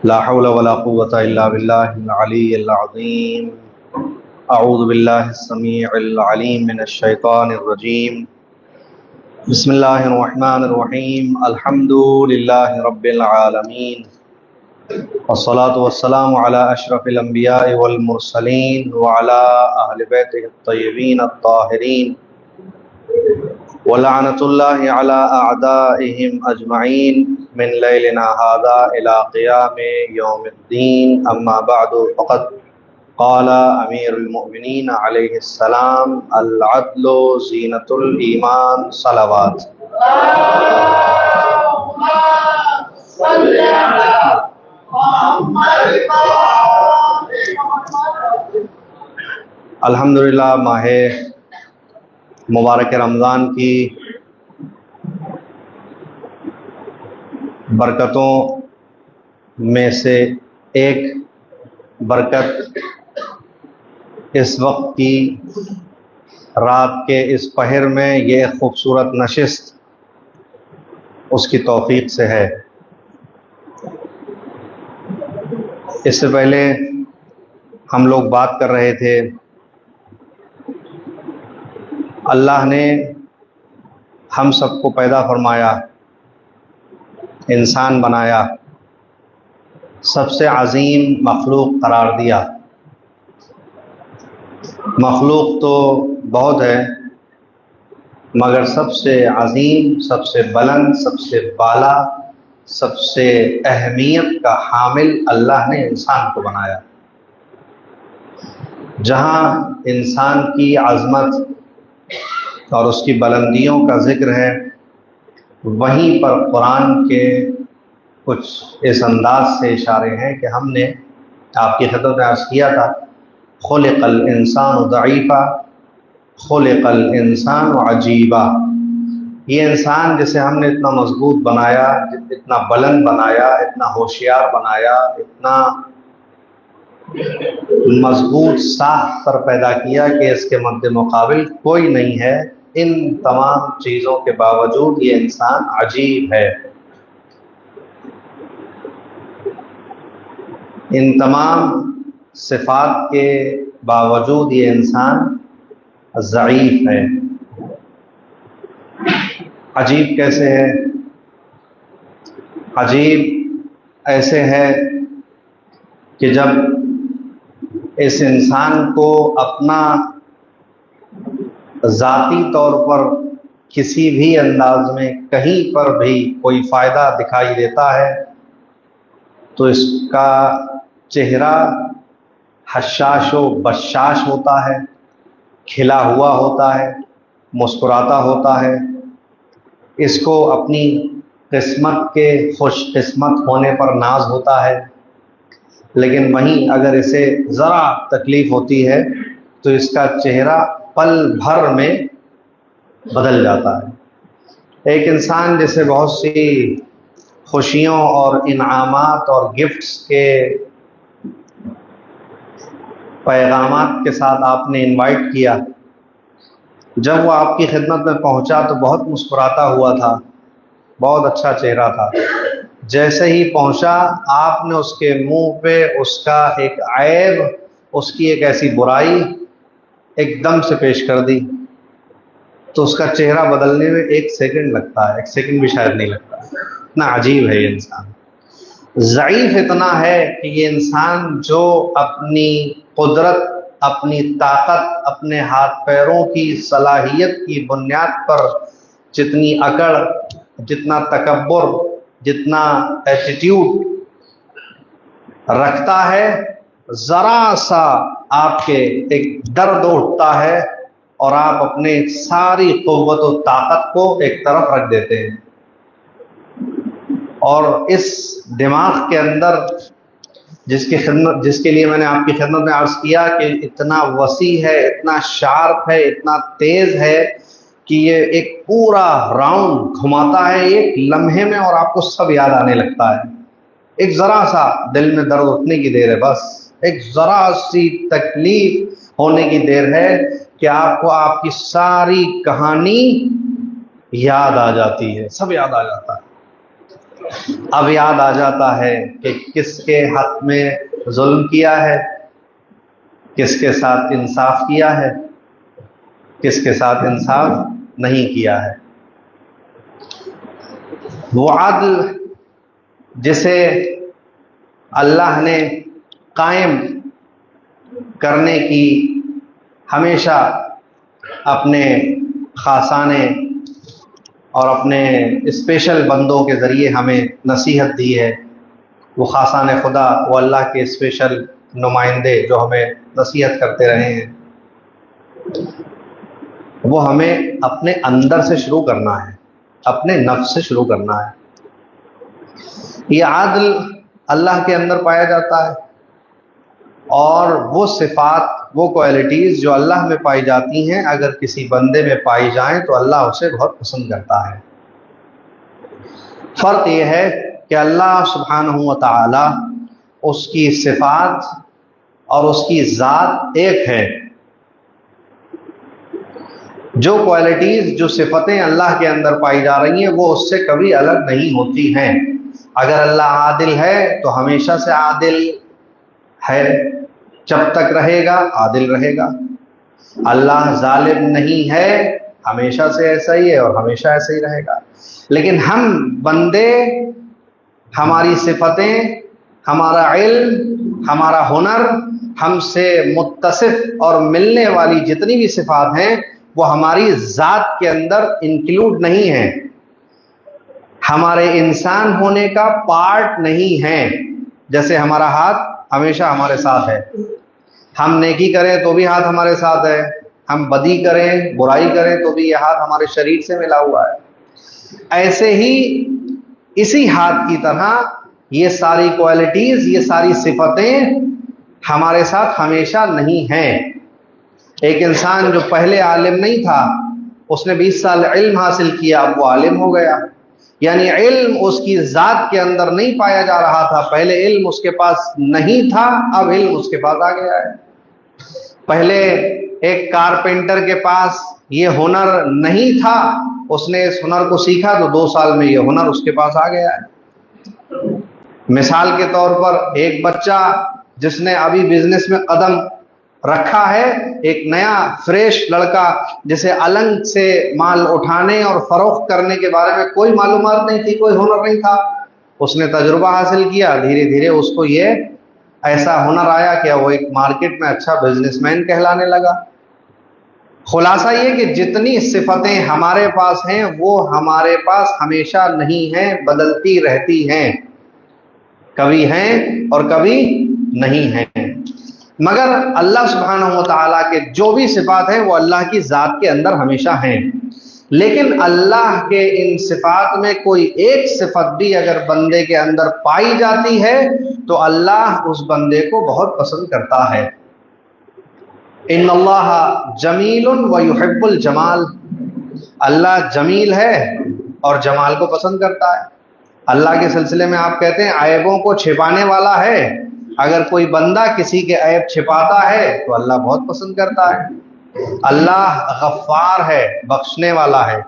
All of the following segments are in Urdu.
لا حول ولا قوة إلا بالله العلي العظيم. أعوذ بالله السميع العليم من الشيطان الرجيم. بسم الله الرحمن الرحيم. الحمد لله رب العالمين، والصلاة والسلام على أشرف الأنبياء والمرسلين وعلى أهل بيته الطيبين الطاهرين، ولعنة الله على أعدائهم أجمعين من ليلنا هذا إلى قيام يوم الدين. أما بعد، فقد قال أمير المؤمنين عليه السلام: العدل زينة الإيمان. صلوات. الحمدللہ ماہ مبارک رمضان کی برکتوں میں سے ایک برکت اس وقت کی رات کے اس پہر میں یہ خوبصورت نشست اس کی توفیق سے ہے۔ اس سے پہلے ہم لوگ بات کر رہے تھے، اللہ نے ہم سب کو پیدا فرمایا، انسان بنایا، سب سے عظیم مخلوق قرار دیا۔ مخلوق تو بہت ہے، مگر سب سے عظیم، سب سے بلند، سب سے بالا، سب سے اہمیت کا حامل اللہ نے انسان کو بنایا۔ جہاں انسان کی عظمت اور اس کی بلندیوں کا ذکر ہے، وہیں پر قرآن کے کچھ اس انداز سے اشارے ہیں کہ ہم نے آپ کی خدمت میں عرض کیا تھا: خلق الانسان ضعیفا خلق الانسان عجیبا۔ یہ انسان جسے ہم نے اتنا مضبوط بنایا، اتنا بلند بنایا، اتنا ہوشیار بنایا، اتنا مضبوط ساخت پر پیدا کیا کہ اس کے مد مقابل کوئی نہیں ہے، ان تمام چیزوں کے باوجود یہ انسان عجیب ہے، ان تمام صفات کے باوجود یہ انسان ضعیف ہے۔ عجیب کیسے ہے؟ عجیب ایسے ہے کہ جب اس انسان کو اپنا ذاتی طور پر کسی بھی انداز میں کہیں پر بھی کوئی فائدہ دکھائی دیتا ہے تو اس کا چہرہ حشاش و بشاش ہوتا ہے، کھلا ہوا ہوتا ہے، مسکراتا ہوتا ہے۔ اس کو اپنی قسمت کے خوش قسمت ہونے پر ناز ہوتا ہے، لیکن وہیں اگر اسے ذرا تکلیف ہوتی ہے تو اس کا چہرہ پل بھر میں بدل جاتا ہے۔ ایک انسان جسے بہت سی خوشیوں اور انعامات اور گفٹس کے پیغامات کے ساتھ آپ نے انوائٹ کیا، جب وہ آپ کی خدمت میں پہنچا تو بہت مسکراتا ہوا تھا، بہت اچھا چہرہ تھا۔ جیسے ہی پہنچا آپ نے اس کے منہ پہ اس کا ایک عیب، اس کی ایک ایسی برائی ایک دم سے پیش کر دی، تو اس کا چہرہ بدلنے میں 1 سیکنڈ لگتا ہے، 1 سیکنڈ بھی شاید نہیں لگتا۔ اتنا عجیب ہے یہ انسان، ضعیف اتنا ہے کہ یہ انسان جو اپنی قدرت، اپنی طاقت، اپنے ہاتھ پیروں کی صلاحیت کی بنیاد پر جتنی اکڑ، جتنا تکبر، جتنا ایٹیٹیوڈ رکھتا ہے، ذرا سا آپ کے ایک درد اٹھتا ہے اور آپ اپنے ساری قوت و طاقت کو ایک طرف رکھ دیتے ہیں، اور اس دماغ کے اندر جس کے لیے میں نے آپ کی خدمت میں عرض کیا کہ اتنا وسیع ہے، اتنا شارپ ہے، اتنا تیز ہے کہ یہ ایک پورا راؤنڈ گھماتا ہے ایک لمحے میں اور آپ کو سب یاد آنے لگتا ہے. ایک ذرا سا دل میں درد اٹھنے کی دیر ہے، بس ایک ذرا سی تکلیف ہونے کی دیر ہے کہ آپ کو آپ کی ساری کہانی یاد آ جاتی ہے، سب یاد آ جاتا ہے. اب یاد آ جاتا ہے کہ کس کے حق میں ظلم کیا ہے، کس کے ساتھ انصاف کیا ہے، کس کے ساتھ انصاف نہیں کیا ہے. وہ عدل جسے اللہ نے قائم کرنے کی ہمیشہ اپنے خاصانے اور اپنے اسپیشل بندوں کے ذریعے ہمیں نصیحت دی ہے. وہ خاصان خدا، وہ اللہ کے اسپیشل نمائندے جو ہمیں نصیحت کرتے رہے ہیں، وہ ہمیں اپنے اندر سے شروع کرنا ہے، اپنے نفس سے شروع کرنا ہے. یہ عدل اللہ کے اندر پایا جاتا ہے، اور وہ صفات، وہ کوالٹیز جو اللہ میں پائی جاتی ہیں، اگر کسی بندے میں پائی جائیں تو اللہ اسے بہت پسند کرتا ہے. فرق یہ ہے کہ اللہ سبحانہ و تعالی اس کی صفات اور اس کی ذات ایک ہے. جو کوالٹیز، جو صفتیں اللہ کے اندر پائی جا رہی ہیں، وہ اس سے کبھی الگ نہیں ہوتی ہیں. اگر اللہ عادل ہے تو ہمیشہ سے عادل ہے، جب تک رہے گا عادل رہے گا. اللہ ظالم نہیں ہے، ہمیشہ سے ایسا ہی ہے اور ہمیشہ ایسا ہی رہے گا. لیکن ہم بندے، ہماری صفتیں، ہمارا علم، ہمارا ہنر، ہم سے متصف اور ملنے والی جتنی بھی صفات ہیں وہ ہماری ذات کے اندر انکلوڈ نہیں ہیں، ہمارے انسان ہونے کا پارٹ نہیں ہیں. جیسے ہمارا ہاتھ ہمیشہ ہمارے ساتھ ہے، ہم نیکی کریں تو بھی ہاتھ ہمارے ساتھ ہے، ہم بدی کریں، برائی کریں تو بھی یہ ہاتھ ہمارے شریر سے ملا ہوا ہے. ایسے ہی اسی ہاتھ کی طرح یہ ساری کوالٹیز، یہ ساری صفتیں ہمارے ساتھ ہمیشہ نہیں ہیں. ایک انسان جو پہلے عالم نہیں تھا، اس نے 20 سال علم حاصل کیا، اب وہ عالم ہو گیا. یعنی علم اس کی ذات کے اندر نہیں پایا جا رہا تھا، پہلے علم اس کے پاس نہیں تھا، اب علم اس کے پاس آ گیا ہے. پہلے ایک کارپینٹر کے پاس یہ ہنر نہیں تھا، اس نے اس ہنر کو سیکھا تو 2 سال میں یہ ہنر اس کے پاس آ گیا ہے. مثال کے طور پر ایک بچہ جس نے ابھی بزنس میں قدم رکھا ہے، ایک نیا فریش لڑکا جسے النگ سے مال اٹھانے اور فروخت کرنے کے بارے میں کوئی معلومات نہیں تھی، کوئی ہنر نہیں تھا، اس نے تجربہ حاصل کیا، دھیرے دھیرے اس کو یہ ایسا ہنر آیا کہ وہ ایک مارکیٹ میں اچھا بزنس مین کہلانے لگا. خلاصہ یہ کہ جتنی صفتیں ہمارے پاس ہیں وہ ہمارے پاس ہمیشہ نہیں ہیں، بدلتی رہتی ہیں، کبھی ہیں اور کبھی نہیں ہیں. مگر اللہ سبحانہ و تعالیٰ کے جو بھی صفات ہیں وہ اللہ کی ذات کے اندر ہمیشہ ہیں. لیکن اللہ کے ان صفات میں کوئی ایک صفت بھی اگر بندے کے اندر پائی جاتی ہے تو اللہ اس بندے کو بہت پسند کرتا ہے. ان اللہ جمیل و یحب الجمال، اللہ جمیل ہے اور جمال کو پسند کرتا ہے. اللہ کے سلسلے میں آپ کہتے ہیں عیبوں کو چھپانے والا ہے، اگر کوئی بندہ کسی کے عیب چھپاتا ہے تو اللہ بہت پسند کرتا ہے. اللہ غفار ہے، بخشنے والا ہے،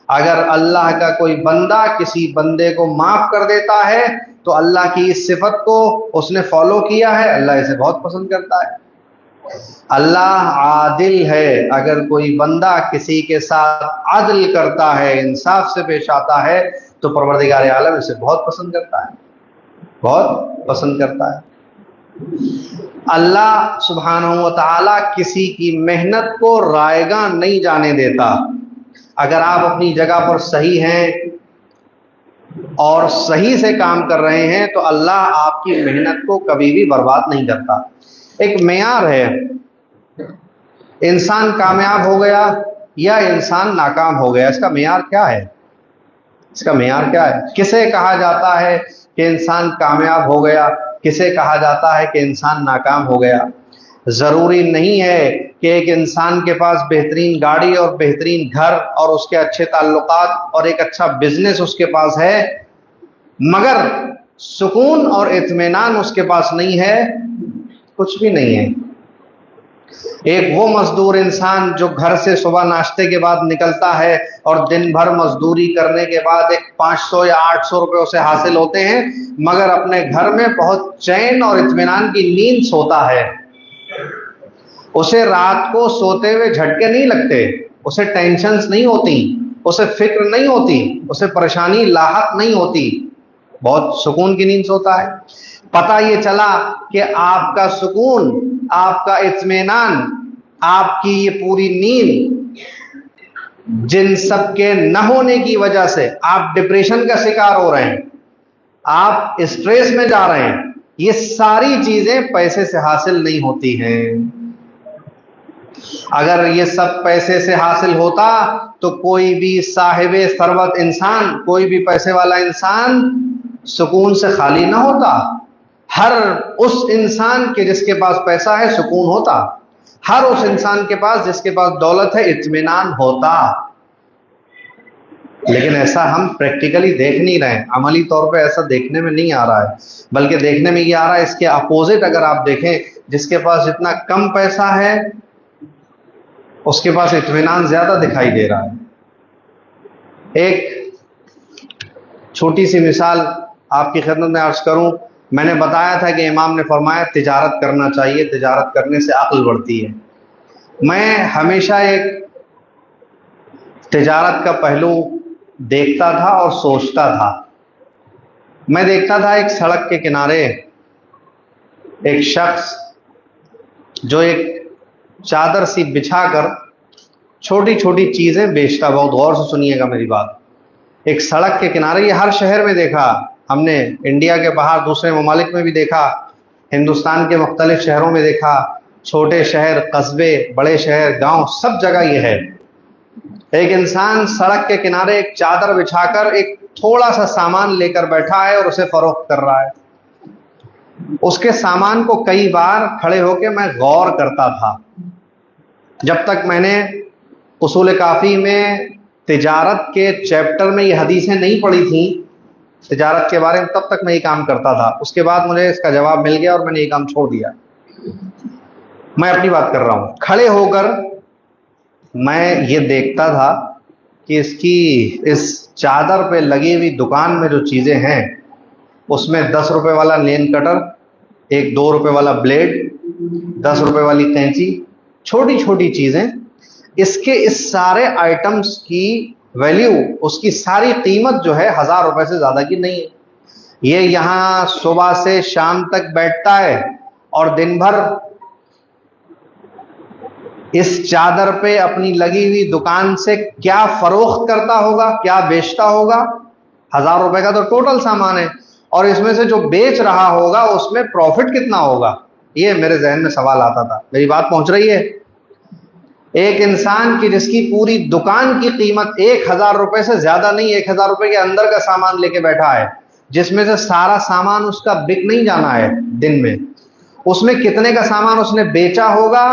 اگر اللہ کا کوئی بندہ کسی بندے کو معاف کر دیتا ہے تو اللہ کی اس صفت کو اس نے فالو کیا ہے، اللہ اسے بہت پسند کرتا ہے. اللہ عادل ہے، اگر کوئی بندہ کسی کے ساتھ عدل کرتا ہے، انصاف سے پیش آتا ہے تو پروردگار عالم اسے بہت پسند کرتا ہے، بہت پسند کرتا ہے. اللہ سبحانہ و تعالی کسی کی محنت کو رائیگاں نہیں جانے دیتا. اگر آپ اپنی جگہ پر صحیح ہیں اور صحیح سے کام کر رہے ہیں تو اللہ آپ کی محنت کو کبھی بھی برباد نہیں کرتا. ایک معیار ہے، انسان کامیاب ہو گیا یا انسان ناکام ہو گیا، اس کا معیار کیا ہے؟ اس کا معیار کیا ہے؟ کسے کہا جاتا ہے کہ انسان کامیاب ہو گیا، کسے کہا جاتا ہے کہ انسان ناکام ہو گیا؟ ضروری نہیں ہے کہ ایک انسان کے پاس بہترین گاڑی اور بہترین گھر اور اس کے اچھے تعلقات اور ایک اچھا بزنس اس کے پاس ہے، مگر سکون اور اطمینان اس کے پاس نہیں ہے، کچھ بھی نہیں ہے۔ ایک وہ مزدور انسان جو گھر سے صبح ناشتے کے بعد نکلتا ہے اور دن بھر مزدوری کرنے کے بعد ایک 500 یا 800 روپے اسے حاصل ہوتے ہیں، مگر اپنے گھر میں بہت چین اور اطمینان کی نیند سوتا ہے، اسے رات کو سوتے ہوئے جھٹکے نہیں لگتے، اسے ٹینشنز نہیں ہوتی، اسے فکر نہیں ہوتی، اسے پریشانی لاحق نہیں ہوتی، بہت سکون کی نیند سوتا ہے۔ پتہ یہ چلا کہ آپ کا سکون، آپ کا اطمینان، آپ کی یہ پوری نیند، جن سب کے نہ ہونے کی وجہ سے آپ ڈپریشن کا شکار ہو رہے ہیں، آپ اسٹریس میں جا رہے ہیں، یہ ساری چیزیں پیسے سے حاصل نہیں ہوتی ہیں۔ اگر یہ سب پیسے سے حاصل ہوتا تو کوئی بھی صاحب ثروت انسان، کوئی بھی پیسے والا انسان سکون سے خالی نہ ہوتا۔ ہر اس انسان کے جس کے پاس پیسہ ہے سکون ہوتا، ہر اس انسان کے پاس جس کے پاس دولت ہے اطمینان ہوتا، لیکن ایسا ہم پریکٹیکلی دیکھ نہیں رہے ہیں، عملی طور پہ ایسا دیکھنے میں نہیں آ رہا ہے، بلکہ دیکھنے میں یہ آ رہا ہے اس کے اپوزٹ۔ اگر آپ دیکھیں، جس کے پاس جتنا کم پیسہ ہے اس کے پاس اطمینان زیادہ دکھائی دے رہا ہے۔ ایک چھوٹی سی مثال آپ کی خدمت میں عرض کروں، میں نے بتایا تھا کہ امام نے فرمایا تجارت کرنا چاہیے، تجارت کرنے سے عقل بڑھتی ہے۔ میں ہمیشہ ایک تجارت کا پہلو دیکھتا تھا اور سوچتا تھا۔ میں دیکھتا تھا ایک سڑک کے کنارے ایک شخص جو ایک چادر سی بچھا کر چھوٹی چھوٹی چیزیں بیچتا، بہت غور سے سنیے گا میری بات۔ ایک سڑک کے کنارے، یہ ہر شہر میں دیکھا ہم نے، انڈیا کے باہر دوسرے ممالک میں بھی دیکھا، ہندوستان کے مختلف شہروں میں دیکھا، چھوٹے شہر، قصبے، بڑے شہر، گاؤں، سب جگہ یہ ہے۔ ایک انسان سڑک کے کنارے ایک چادر بچھا کر ایک تھوڑا سا سامان لے کر بیٹھا ہے اور اسے فروخت کر رہا ہے۔ اس کے سامان کو کئی بار کھڑے ہو کے میں غور کرتا تھا، جب تک میں نے اصول کافی میں تجارت کے چیپٹر میں یہ حدیثیں نہیں پڑھی تھیں تجارت کے بارے میں، تب تک میں یہ کام کرتا تھا۔ اس کے بعد مجھے اس کا جواب مل گیا اور میں نے یہ کام چھوڑ دیا۔ میں اپنی بات کر رہا ہوں، کھڑے ہو کر میں یہ دیکھتا تھا کہ اس چادر پہ لگی ہوئی دکان میں جو چیزیں ہیں، اس میں 10 روپے والا لین کٹر، ایک 2 روپے والا بلیڈ، 10 روپے والی قینچی، چھوٹی چھوٹی چیزیں، اس سارے آئٹمس کی ویلیو، اس کی ساری قیمت جو ہے 1000 روپے سے زیادہ کی نہیں ہے۔ یہ یہاں صبح سے شام تک بیٹھتا ہے اور دن بھر اس چادر پہ اپنی لگی ہوئی دکان سے کیا فروخت کرتا ہوگا، کیا بیچتا ہوگا؟ 1000 روپے کا تو ٹوٹل سامان ہے، اور اس میں سے جو بیچ رہا ہوگا اس میں پروفٹ کتنا ہوگا؟ یہ میرے ذہن میں سوال آتا تھا۔ میری بات پہنچ رہی ہے؟ ایک انسان کی جس کی پوری دکان کی قیمت 1000 روپے سے زیادہ نہیں، 1000 روپے کے اندر کا سامان لے کے بیٹھا ہے، جس میں سے سارا سامان اس کا بک نہیں جانا ہے دن میں، اس میں کتنے کا سامان اس نے بیچا ہوگا؟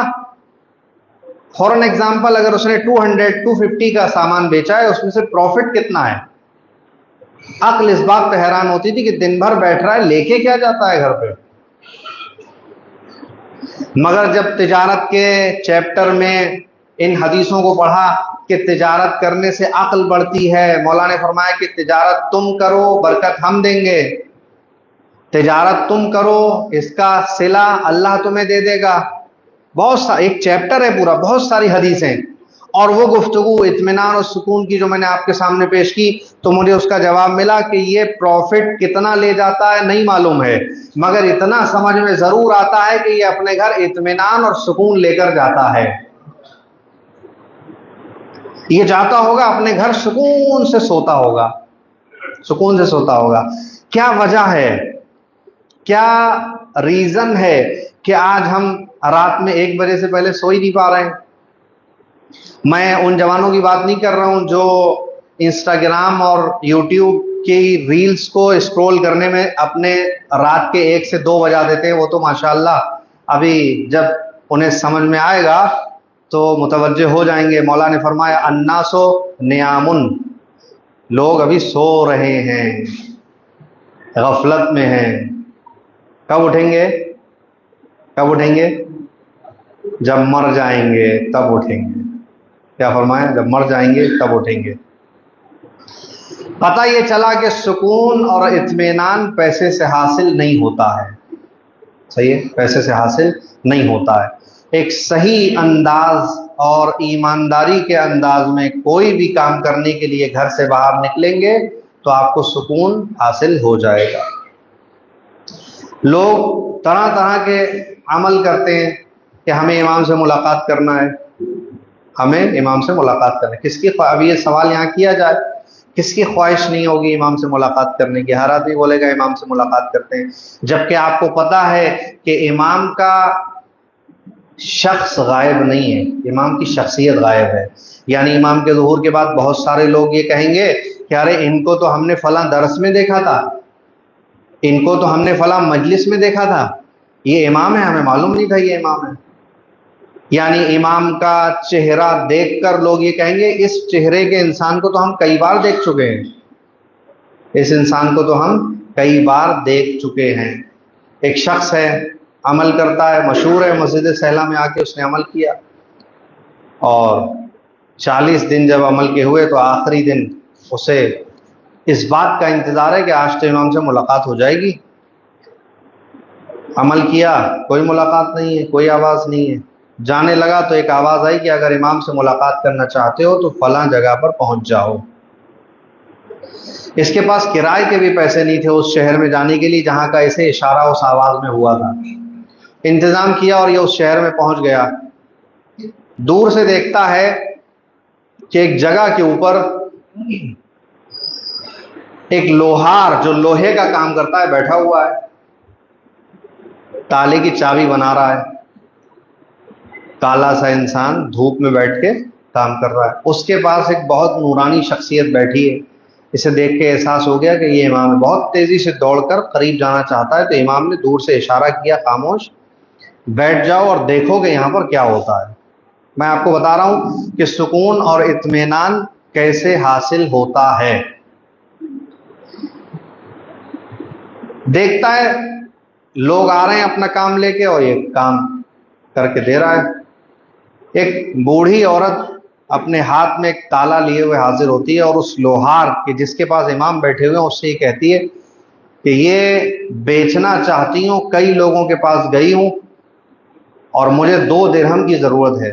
فور ایگزامپل، اگر اس نے 250 کا سامان بیچا ہے، اس میں سے پروفٹ کتنا ہے؟ عقل اس بات پہ حیران ہوتی تھی کہ دن بھر بیٹھ رہا ہے، لے کے کیا جاتا ہے گھر پہ؟ مگر جب تجارت کے چیپٹر میں ان حدیثوں کو پڑھا کہ تجارت کرنے سے عقل بڑھتی ہے، مولا نے فرمایا کہ تجارت تم کرو، برکت ہم دیں گے، تجارت تم کرو، اس کا صلہ اللہ تمہیں دے دے گا، بہت سا ایک چیپٹر ہے پورا، بہت ساری حدیثیں، اور وہ گفتگو اطمینان اور سکون کی جو میں نے آپ کے سامنے پیش کی، تو مجھے اس کا جواب ملا کہ یہ پروفٹ کتنا لے جاتا ہے نہیں معلوم ہے، مگر اتنا سمجھ میں ضرور آتا ہے کہ یہ اپنے گھر اطمینان اور سکون لے کر جاتا ہے۔ یہ جاتا ہوگا اپنے گھر، سکون سے سوتا ہوگا، سکون سے سوتا ہوگا۔ کیا وجہ ہے، کیا ریزن ہے کہ آج ہم رات میں 1 بجے سے پہلے سو ہی نہیں پا رہے ہیں؟ میں ان جوانوں کی بات نہیں کر رہا ہوں جو انسٹاگرام اور یوٹیوب کی ریلز کو اسکرول کرنے میں اپنے رات کے 1 سے 2 بجا دیتے ہیں، وہ تو ماشاءاللہ ابھی جب انہیں سمجھ میں آئے گا تو متوجہ ہو جائیں گے۔ مولا نے فرمایا الناس نیامن، لوگ ابھی سو رہے ہیں، غفلت میں ہیں۔ کب اٹھیں گے؟ کب اٹھیں گے؟ جب مر جائیں گے تب اٹھیں گے۔ کیا فرمایا؟ جب مر جائیں گے تب اٹھیں گے۔ پتہ یہ چلا کہ سکون اور اطمینان پیسے سے حاصل نہیں ہوتا ہے، صحیح ہے، پیسے سے حاصل نہیں ہوتا ہے۔ ایک صحیح انداز اور ایمانداری کے انداز میں کوئی بھی کام کرنے کے لیے گھر سے باہر نکلیں گے تو آپ کو سکون حاصل ہو جائے گا۔ لوگ طرح طرح کے عمل کرتے ہیں کہ ہمیں امام سے ملاقات کرنا ہے، ہمیں امام سے ملاقات کرنا ہے۔ کس کی اب یہ سوال یہاں کیا جائے، کس کی خواہش نہیں ہوگی امام سے ملاقات کرنے کی؟ ہر آدمی بولے گا امام سے ملاقات کرتے ہیں، جبکہ آپ کو پتا ہے کہ امام کا شخص غائب نہیں ہے، امام کی شخصیت غائب ہے۔ یعنی امام کے ظہور کے بعد بہت سارے لوگ یہ کہیں گے کہ ارے ان کو تو ہم نے فلاں درس میں دیکھا تھا، ان کو تو ہم نے فلاں مجلس میں دیکھا تھا، یہ امام ہے، ہمیں معلوم نہیں تھا یہ امام ہے۔ یعنی امام کا چہرہ دیکھ کر لوگ یہ کہیں گے اس چہرے کے انسان کو تو ہم کئی بار دیکھ چکے ہیں، اس انسان کو تو ہم کئی بار دیکھ چکے ہیں۔ ایک شخص ہے، عمل کرتا ہے، مشہور ہے، مسجد سہلہ میں آ کے اس نے عمل کیا، اور 40 دن جب عمل کے ہوئے تو آخری دن اسے اس بات کا انتظار ہے کہ آج تو امام سے ملاقات ہو جائے گی۔ عمل کیا، کوئی ملاقات نہیں ہے، کوئی آواز نہیں ہے۔ جانے لگا تو ایک آواز آئی کہ اگر امام سے ملاقات کرنا چاہتے ہو تو فلاں جگہ پر پہنچ جاؤ۔ اس کے پاس کرائے کے بھی پیسے نہیں تھے اس شہر میں جانے کے لیے جہاں کا اسے اشارہ اس آواز میں ہوا تھا۔ انتظام کیا اور یہ اس شہر میں پہنچ گیا۔ دور سے دیکھتا ہے کہ ایک جگہ کے اوپر ایک لوہار جو لوہے کا کام کرتا ہے بیٹھا ہوا ہے، تالے کی چابی بنا رہا ہے۔ کالا سا انسان دھوپ میں بیٹھ کے کام کر رہا ہے۔ اس کے پاس ایک بہت نورانی شخصیت بیٹھی ہے۔ اسے دیکھ کے احساس ہو گیا کہ یہ امام ہے۔ بہت تیزی سے دوڑ کر قریب جانا چاہتا ہے تو امام نے دور سے اشارہ کیا خاموش بیٹھ جاؤ اور دیکھو کہ یہاں پر کیا ہوتا ہے۔ میں آپ کو بتا رہا ہوں کہ سکون اور اطمینان کیسے حاصل ہوتا ہے۔ دیکھتا ہے لوگ آ رہے ہیں اپنا کام لے کے اور یہ کام کر کے دے رہا ہے۔ ایک بوڑھی عورت اپنے ہاتھ میں ایک تالا لیے ہوئے حاضر ہوتی ہے اور اس لوہار کے جس کے پاس امام بیٹھے ہوئے ہیں اس سے یہ کہتی ہے کہ یہ بیچنا چاہتی ہوں، کئی لوگوں کے پاس گئی ہوں اور مجھے 2 درہم کی ضرورت ہے۔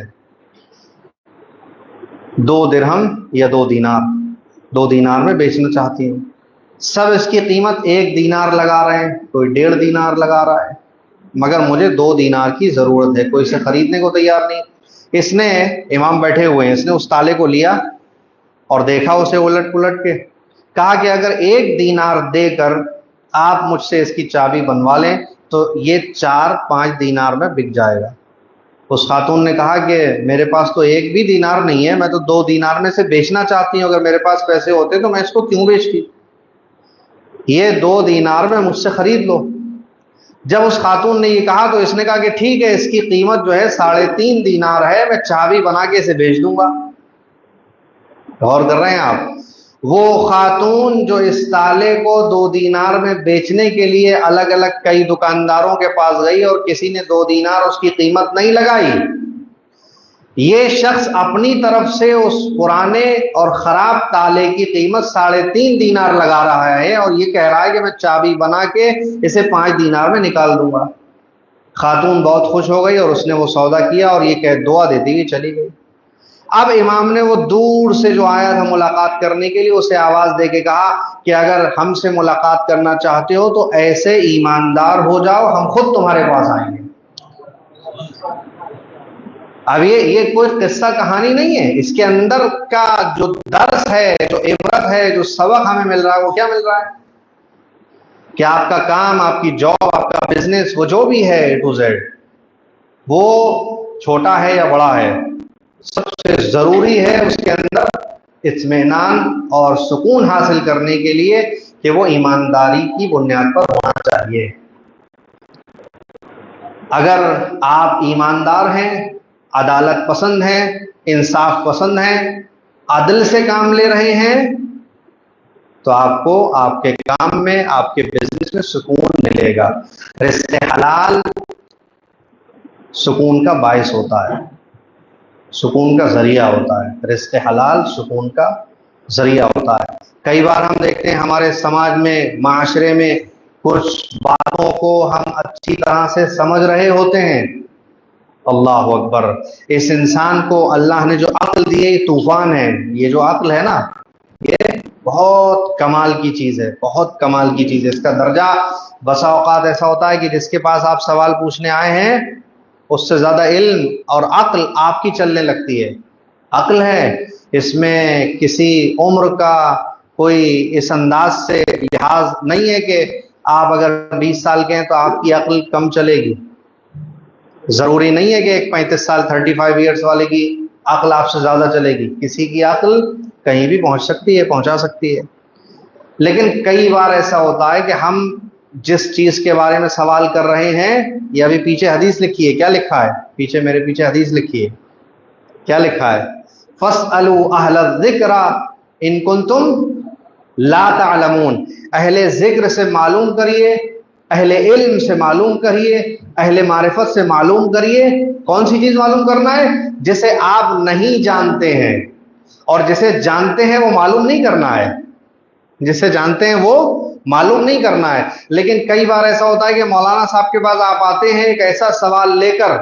2 درہم یا 2 دینار، 2 دینار میں بیچنا چاہتی ہوں۔ سب اس کی قیمت 1 دینار لگا رہے ہیں، کوئی 1.5 دینار لگا رہا ہے، مگر مجھے 2 دینار کی ضرورت ہے۔ کوئی اسے خریدنے کو تیار نہیں۔ اس نے، امام بیٹھے ہوئے ہیں، اس نے اس تالے کو لیا اور دیکھا اسے الٹ پلٹ کے، کہا کہ اگر 1 دینار دے کر آپ مجھ سے اس کی چابی بنوا لیں تو یہ 4-5 دینار میں بک جائے گا۔ اس خاتون نے کہا کہ میرے پاس تو 1 بھی دینار نہیں ہے، میں تو 2 دینار میں سے بیچنا چاہتی ہوں، اگر میرے پاس پیسے ہوتے تو میں اس کو کیوں بیچتی، یہ 2 دینار میں مجھ سے خرید لو۔ جب اس خاتون نے یہ کہا تو اس نے کہا کہ ٹھیک ہے، اس کی قیمت جو ہے 3.5 دینار ہے، میں چابی بنا کے اسے بیچ دوں گا۔ غور کر رہے ہیں آپ؟ وہ خاتون جو اس تالے کو 2 دینار میں بیچنے کے لیے الگ الگ کئی دکانداروں کے پاس گئی اور کسی نے 2 دینار اس کی قیمت نہیں لگائی، یہ شخص اپنی طرف سے اس پرانے اور خراب تالے کی قیمت 3.5 دینار لگا رہا ہے اور یہ کہہ رہا ہے کہ میں چابی بنا کے اسے 5 دینار میں نکال دوں گا۔ خاتون بہت خوش ہو گئی اور اس نے وہ سودا کیا اور یہ کہ دعا دیتی ہوئی چلی گئی۔ اب امام نے وہ دور سے جو آیا تھا ملاقات کرنے کے لیے اسے آواز دے کے کہا کہ اگر ہم سے ملاقات کرنا چاہتے ہو تو ایسے ایماندار ہو جاؤ، ہم خود تمہارے پاس آئیں گے۔ اب یہ کوئی قصہ کہانی نہیں ہے، اس کے اندر کا جو درس ہے، جو عبرت ہے، جو سبق ہمیں مل رہا ہے وہ کیا مل رہا ہے کہ آپ کا کام، آپ کی جاب، آپ کا بزنس، وہ جو بھی ہے A to Z، وہ چھوٹا ہے یا بڑا ہے، سب سے ضروری ہے اس کے اندر اطمینان اور سکون حاصل کرنے کے لیے کہ وہ ایمانداری کی بنیاد پر ہونا چاہیے۔ اگر آپ ایماندار ہیں، عدالت پسند ہیں، انصاف پسند ہیں، عدل سے کام لے رہے ہیں، تو آپ کو آپ کے کام میں، آپ کے بزنس میں سکون ملے گا۔ رزق حلال سکون کا باعث ہوتا ہے، سکون کا ذریعہ ہوتا ہے۔ رزق حلال سکون کا ذریعہ ہوتا ہے۔ کئی بار ہم دیکھتے ہیں ہمارے سماج میں، معاشرے میں کچھ باتوں کو ہم اچھی طرح سے سمجھ رہے ہوتے ہیں، اللہ اکبر، اس انسان کو اللہ نے جو عقل دی ہے یہ طوفان ہے۔ یہ جو عقل ہے نا، یہ بہت کمال کی چیز ہے، بہت کمال کی چیز ہے۔ اس کا درجہ بسا اوقات ایسا ہوتا ہے کہ جس کے پاس آپ سوال پوچھنے آئے ہیں اس سے زیادہ علم اور عقل آپ کی چلنے لگتی ہے۔ عقل ہے، اس میں کسی عمر کا کوئی اس انداز سے لحاظ نہیں ہے کہ آپ اگر 20 سال کے ہیں تو آپ کی عقل کم چلے گی۔ ضروری نہیں ہے کہ ایک 35 سال 35 ایئرس والے کی عقل آپ سے زیادہ چلے گی۔ کسی کی عقل کہیں بھی پہنچ سکتی ہے، پہنچا سکتی ہے۔ لیکن کئی بار ایسا ہوتا ہے کہ ہم جس چیز کے بارے میں سوال کر رہے ہیں، یہ ابھی پیچھے حدیث لکھی ہے، کیا لکھا ہے پیچھے؟ میرے پیچھے حدیث لکھی ہے، کیا لکھا ہے؟ فَاسْأَلُوا أَهْلَ الذِّكْرَ إِن كُنتُمْ لَا تَعْلَمُونَ۔ اہل ذکر سے معلوم کریے، اہل علم سے معلوم کریے، اہل معرفت سے معلوم کریے۔ کون سی چیز معلوم کرنا ہے؟ جسے آپ نہیں جانتے ہیں، اور جسے جانتے ہیں وہ معلوم نہیں کرنا ہے۔ جسے جانتے ہیں وہ معلوم نہیں کرنا ہے۔ لیکن کئی بار ایسا ہوتا ہے کہ مولانا صاحب کے پاس آپ آتے ہیں ایک ایسا سوال لے کر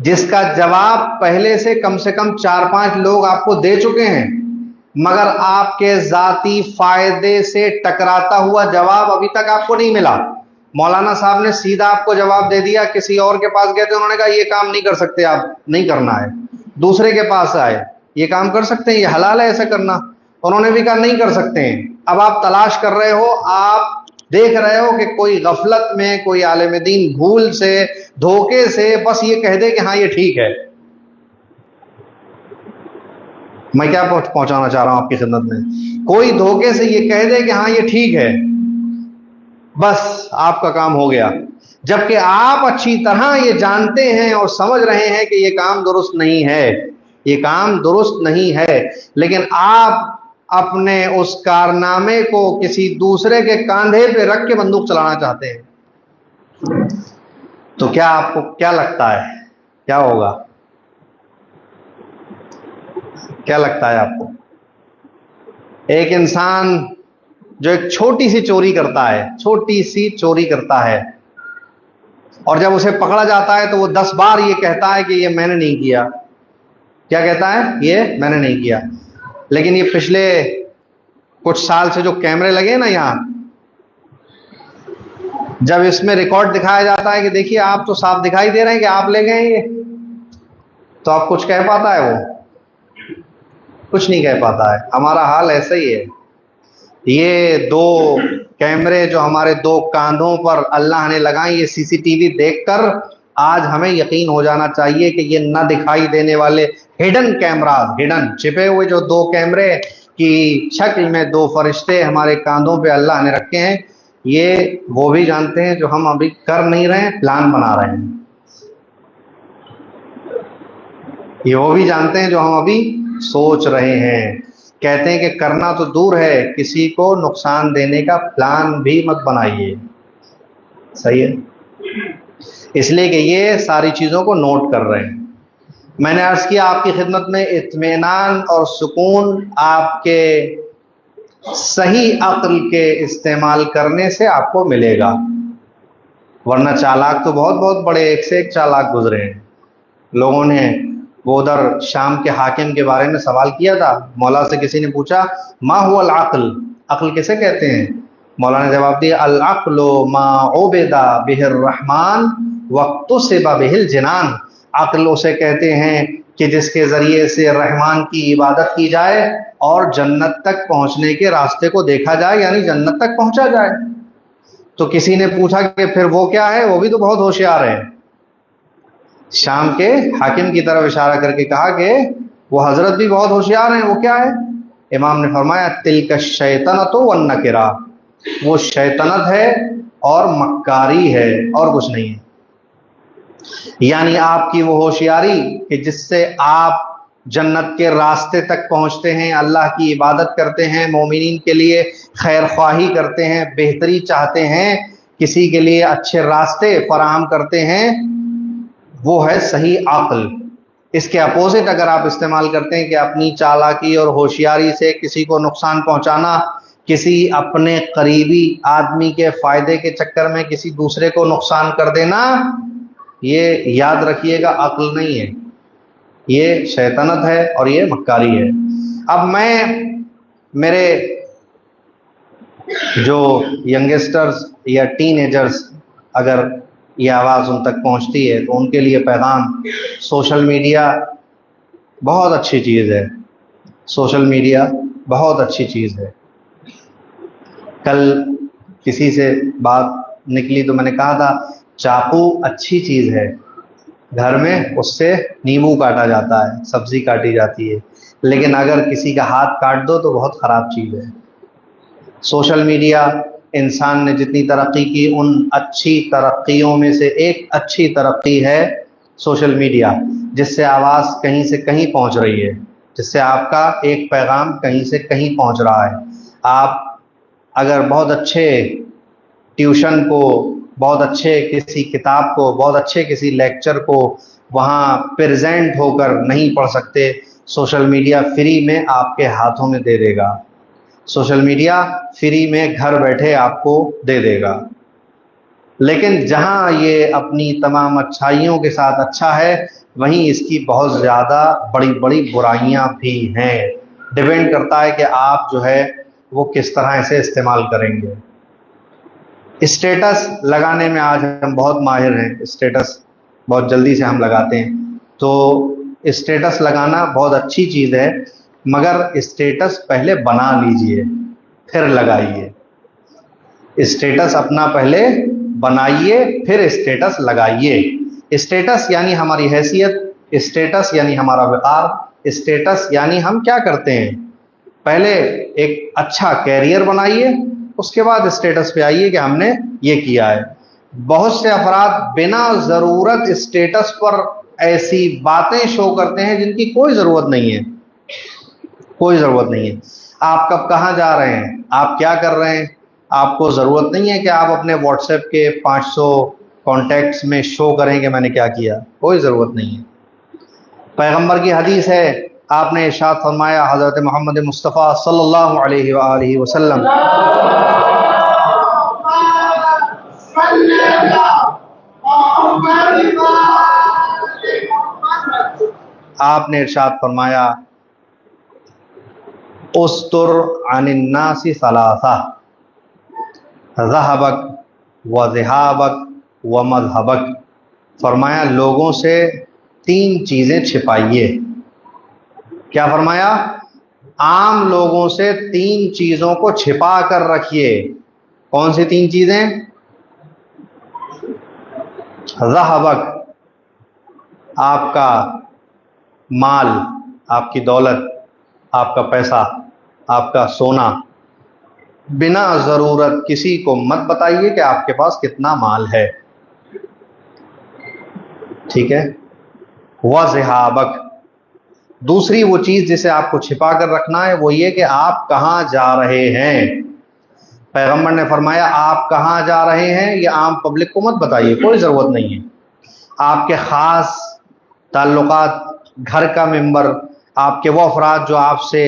جس کا جواب پہلے سے کم 4-5 لوگ آپ کو دے چکے ہیں، مگر آپ کے ذاتی فائدے سے ٹکراتا ہوا جواب ابھی تک آپ کو نہیں ملا۔ مولانا صاحب نے سیدھا آپ کو جواب دے دیا، کسی اور کے پاس گئے تھے، انہوں نے کہا یہ کام نہیں کر سکتے، آپ نہیں کرنا ہے۔ دوسرے کے پاس آئے، یہ کام کر سکتے ہیں، یہ حلال ہے ایسا کرنا، انہوں نے بھی کہا نہیں کر سکتے ہیں۔ اب آپ تلاش کر رہے ہو، آپ دیکھ رہے ہو کہ کوئی غفلت میں، کوئی عالم دین بھول سے، دھوکے سے بس یہ کہہ دے کہ ہاں یہ ٹھیک ہے۔ میں کیا پہنچانا چاہ رہا ہوں آپ کی خدمت میں؟ کوئی دھوکے سے یہ کہہ دے کہ ہاں یہ ٹھیک ہے، بس آپ کا کام ہو گیا، جبکہ آپ اچھی طرح یہ جانتے ہیں اور سمجھ رہے ہیں کہ یہ کام درست نہیں ہے، یہ کام درست نہیں ہے، لیکن آپ اپنے اس کارنامے کو کسی دوسرے کے کاندھے پہ رکھ کے بندوق چلانا چاہتے ہیں۔ تو کیا آپ کو کیا لگتا ہے کیا ہوگا؟ کیا لگتا ہے آپ کو؟ ایک انسان جو ایک چھوٹی سی چوری کرتا ہے، چھوٹی سی چوری کرتا ہے، اور جب اسے پکڑا جاتا ہے تو وہ 10 بار یہ کہتا ہے کہ یہ میں نے نہیں کیا۔ کیا کہتا ہے؟ یہ میں نے نہیں کیا۔ لیکن یہ پچھلے کچھ سال سے جو کیمرے لگے نا یہاں، جب اس میں ریکارڈ دکھایا جاتا ہے کہ دیکھیے آپ تو صاف دکھائی دے رہے ہیں کہ آپ لے گئے یہ، تو آپ کچھ کہہ پاتا ہے؟ وہ کچھ نہیں کہہ پاتا ہے۔ ہمارا حال ایسا ہی ہے۔ یہ 2 کیمرے جو ہمارے 2 کاندھوں پر اللہ نے لگائیں، یہ CCTV دیکھ کر آج ہمیں یقین ہو جانا چاہیے کہ یہ نہ دکھائی دینے والے ہڈن کیمراز، ہڈن چھپے ہوئے جو 2 کیمرے کی شکل میں 2 فرشتے ہمارے کاندھوں پہ اللہ نے رکھے ہیں، یہ وہ بھی جانتے ہیں جو ہم ابھی کر نہیں رہے ہیں، پلان بنا رہے ہیں۔ یہ وہ بھی جانتے ہیں جو ہم ابھی سوچ رہے ہیں۔ کہتے ہیں کہ کرنا تو دور ہے، کسی کو نقصان دینے کا پلان بھی مت بنائیے۔ صحیح ہے؟ اس لیے کہ یہ ساری چیزوں کو نوٹ کر رہے ہیں۔ میں نے عرض کیا آپ کی خدمت میں، اطمینان اور سکون آپ کے صحیح عقل کے استعمال کرنے سے آپ کو ملے گا، ورنہ چالاک تو بہت بہت بڑے، ایک سے ایک چالاک گزرے ہیں۔ لوگوں نے وہ ادھر شام کے حاکم کے بارے میں سوال کیا تھا، مولا سے کسی نے پوچھا ما هو العقل، عقل کسے کہتے ہیں؟ مولا نے جواب دیا العقل ما عبد به الرحمن واقتصب به الجنان، عقل اسے کہتے ہیں کہ جس کے ذریعے سے رحمان کی عبادت کی جائے اور جنت تک پہنچنے کے راستے کو دیکھا جائے، یعنی جنت تک پہنچا جائے۔ تو کسی نے پوچھا کہ پھر وہ کیا ہے؟ وہ بھی تو بہت ہوشیار ہے۔ شام کے حاکم کی طرف اشارہ کر کے کہا کہ وہ حضرت بھی بہت ہوشیار ہیں، وہ کیا ہے؟ امام نے فرمایا تلک الشیطنۃ والنکرہ، وہ شیطنت ہے اور مکاری ہے، اور کچھ نہیں ہے۔ یعنی آپ کی وہ ہوشیاری کہ جس سے آپ جنت کے راستے تک پہنچتے ہیں، اللہ کی عبادت کرتے ہیں، مومنین کے لیے خیر خواہی کرتے ہیں، بہتری چاہتے ہیں، کسی کے لیے اچھے راستے فراہم کرتے ہیں، وہ ہے صحیح عقل۔ اس کے اپوزٹ اگر آپ استعمال کرتے ہیں کہ اپنی چالاکی اور ہوشیاری سے کسی کو نقصان پہنچانا، کسی اپنے قریبی آدمی کے فائدے کے چکر میں کسی دوسرے کو نقصان کر دینا، یہ یاد رکھیے گا عقل نہیں ہے، یہ شیطنت ہے اور یہ مکاری ہے۔ اب میں میرے جو ینگسٹرز یا ٹین ایجرز اگر یہ آواز ان تک پہنچتی ہے تو ان کے لیے پیغام، سوشل میڈیا بہت اچھی چیز ہے، سوشل میڈیا بہت اچھی چیز ہے۔ کل کسی سے بات نکلی تو میں نے کہا تھا چاقو اچھی چیز ہے، گھر میں اس سے نیمبو کاٹا جاتا ہے، سبزی کاٹی جاتی ہے، لیکن اگر کسی کا ہاتھ کاٹ دو تو بہت خراب چیز ہے۔ سوشل میڈیا انسان نے جتنی ترقی کی ان اچھی ترقیوں میں سے ایک اچھی ترقی ہے سوشل میڈیا، جس سے آواز کہیں سے کہیں پہنچ رہی ہے، جس سے آپ کا ایک پیغام کہیں سے کہیں پہنچ رہا ہے۔ آپ اگر بہت اچھے ٹیوشن کو، بہت اچھے کسی کتاب کو، بہت اچھے کسی لیکچر کو وہاں پریزنٹ ہو کر نہیں پڑھ سکتے، سوشل میڈیا فری میں آپ کے ہاتھوں میں دے دے گا، سوشل میڈیا فری میں گھر بیٹھے آپ کو دے دے گا۔ لیکن جہاں یہ اپنی تمام اچھائیوں کے ساتھ اچھا ہے، وہیں اس کی بہت زیادہ بڑی بڑی برائیاں بھی ہیں۔ ڈیپینڈ کرتا ہے کہ آپ جو ہے وہ کس طرح اسے استعمال کریں گے۔ اسٹیٹس لگانے میں آج ہم بہت ماہر ہیں، اسٹیٹس بہت جلدی سے ہم لگاتے ہیں، تو اسٹیٹس لگانا بہت اچھی چیز ہے، مگر اسٹیٹس پہلے بنا لیجئے پھر لگائیے۔ اسٹیٹس اپنا پہلے بنائیے پھر اسٹیٹس لگائیے۔ اسٹیٹس یعنی ہماری حیثیت، اسٹیٹس یعنی ہمارا وقار، اسٹیٹس یعنی ہم کیا کرتے ہیں۔ پہلے ایک اچھا کیریئر بنائیے، اس کے بعد اسٹیٹس پہ آئیے کہ ہم نے یہ کیا ہے۔ بہت سے افراد بنا ضرورت اسٹیٹس پر ایسی باتیں شو کرتے ہیں جن کی کوئی ضرورت نہیں ہے، کوئی ضرورت نہیں ہے۔ آپ کب کہاں جا رہے ہیں، آپ کیا کر رہے ہیں، آپ کو ضرورت نہیں ہے کہ آپ اپنے واٹس ایپ کے 500 کانٹیکٹس میں شو کریں کہ میں نے کیا کیا، کوئی ضرورت نہیں ہے۔ پیغمبر کی حدیث ہے، آپ نے ارشاد فرمایا، حضرت محمد مصطفیٰ صلی اللہ علیہ وآلہ وسلم آپ نے ارشاد فرمایا، استر عن الناس ثلاثہ، ذہبک و ذہابک و مذہبک۔ فرمایا لوگوں سے 3 چیزیں چھپائیے۔ کیا فرمایا؟ عام لوگوں سے 3 چیزوں کو چھپا کر رکھیے۔ کون سی 3 چیزیں؟ ذہبک، آپ کا مال، آپ کی دولت، آپ کا پیسہ، آپ کا سونا، بنا ضرورت کسی کو مت بتائیے کہ آپ کے پاس کتنا مال ہے، ٹھیک ہے۔ وَذِهَابَكَ، دوسری وہ چیز جسے آپ کو چھپا کر رکھنا ہے وہ یہ کہ آپ کہاں جا رہے ہیں۔ پیغمبر نے فرمایا آپ کہاں جا رہے ہیں یہ عام پبلک کو مت بتائیے، کوئی ضرورت نہیں ہے۔ آپ کے خاص تعلقات، گھر کا ممبر، آپ کے وہ افراد جو آپ سے